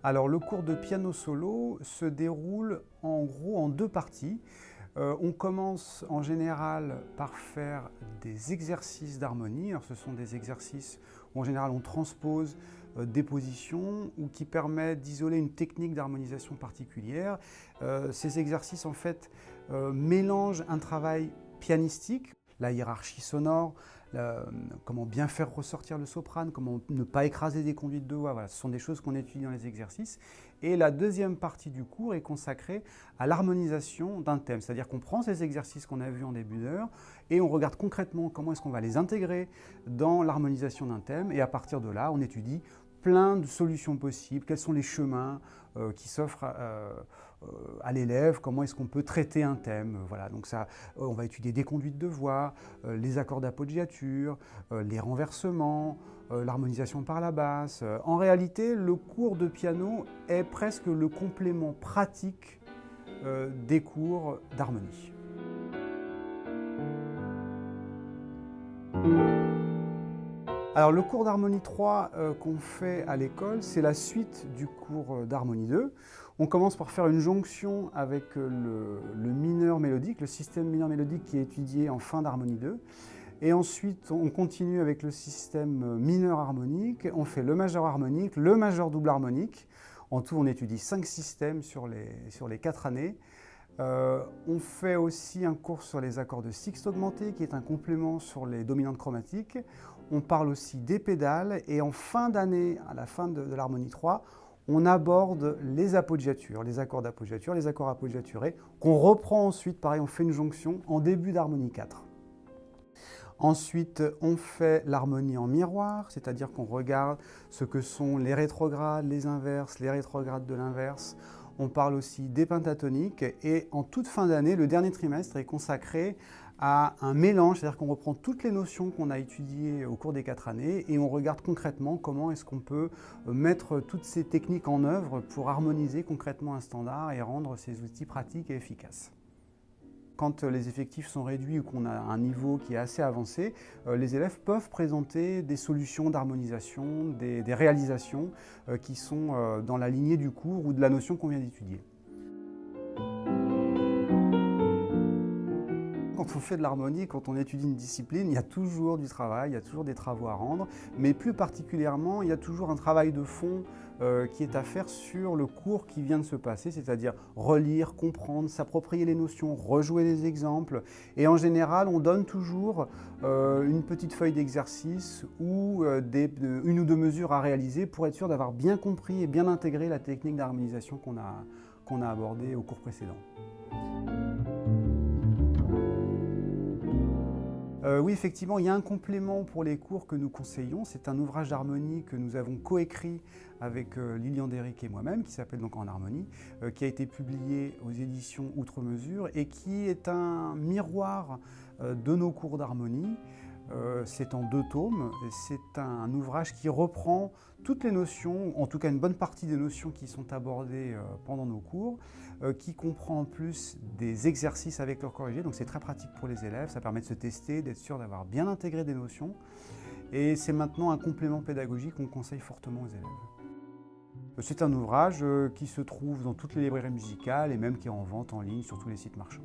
Alors le cours de piano solo se déroule en gros en deux parties. On commence en général par faire des exercices d'harmonie. Alors ce sont des exercices où en général on transpose des positions ou qui permettent d'isoler une technique d'harmonisation particulière. Ces exercices en fait mélangent un travail pianistique, la hiérarchie sonore, comment bien faire ressortir le soprane, comment ne pas écraser des conduites de voix. Voilà, ce sont des choses qu'on étudie dans les exercices. Et la deuxième partie du cours est consacrée à l'harmonisation d'un thème. C'est-à-dire qu'on prend ces exercices qu'on a vus en début d'heure et on regarde concrètement comment est-ce qu'on va les intégrer dans l'harmonisation d'un thème. Et à partir de là, on étudie plein de solutions possibles, quels sont les chemins qui s'offrent à l'élève, comment est-ce qu'on peut traiter un thème. Voilà, donc ça, on va étudier des conduites de voix, les accords d'appoggiature, les renversements, l'harmonisation par la basse. En réalité, le cours de piano est presque le complément pratique des cours d'harmonie. Alors le cours d'harmonie 3 qu'on fait à l'école, c'est la suite du cours d'harmonie 2. On commence par faire une jonction avec le mineur mélodique, le système mineur mélodique qui est étudié en fin d'harmonie 2. Et ensuite, on continue avec le système mineur harmonique, on fait le majeur harmonique, le majeur double harmonique. En tout, on étudie 5 systèmes sur les 4 années. On fait aussi un cours sur les accords de sixte augmenté, qui est un complément sur les dominantes chromatiques. On parle aussi des pédales et en fin d'année, à la fin de l'harmonie 3, on aborde les appoggiatures, les accords d'appoggiature, les accords appoggiaturés, qu'on reprend ensuite, pareil, on fait une jonction en début d'harmonie 4. Ensuite, on fait l'harmonie en miroir, c'est-à-dire qu'on regarde ce que sont les rétrogrades, les inverses, les rétrogrades de l'inverse. On parle aussi des pentatoniques et en toute fin d'année, le dernier trimestre est consacré à un mélange, c'est-à-dire qu'on reprend toutes les notions qu'on a étudiées au cours des 4 années et on regarde concrètement comment est-ce qu'on peut mettre toutes ces techniques en œuvre pour harmoniser concrètement un standard et rendre ces outils pratiques et efficaces. Quand les effectifs sont réduits ou qu'on a un niveau qui est assez avancé, les élèves peuvent présenter des solutions d'harmonisation, des réalisations qui sont dans la lignée du cours ou de la notion qu'on vient d'étudier. Quand on fait de l'harmonie, quand on étudie une discipline, il y a toujours du travail, il y a toujours des travaux à rendre, mais plus particulièrement, il y a toujours un travail de fond qui est à faire sur le cours qui vient de se passer, c'est-à-dire relire, comprendre, s'approprier les notions, rejouer les exemples. Et en général, on donne toujours une petite feuille d'exercice ou une ou deux mesures à réaliser pour être sûr d'avoir bien compris et bien intégré la technique d'harmonisation qu'on a abordée au cours précédent. Oui, effectivement, il y a un complément pour les cours que nous conseillons. C'est un ouvrage d'harmonie que nous avons coécrit avec Lilian Déric et moi-même, qui s'appelle donc En harmonie, qui a été publié aux éditions Outre Mesure et qui est un miroir de nos cours d'harmonie. C'est en 2 tomes, c'est un ouvrage qui reprend toutes les notions, en tout cas une bonne partie des notions qui sont abordées pendant nos cours, qui comprend en plus des exercices avec leurs corrigés, donc c'est très pratique pour les élèves, ça permet de se tester, d'être sûr d'avoir bien intégré des notions, et c'est maintenant un complément pédagogique qu'on conseille fortement aux élèves. C'est un ouvrage qui se trouve dans toutes les librairies musicales et même qui est en vente en ligne sur tous les sites marchands.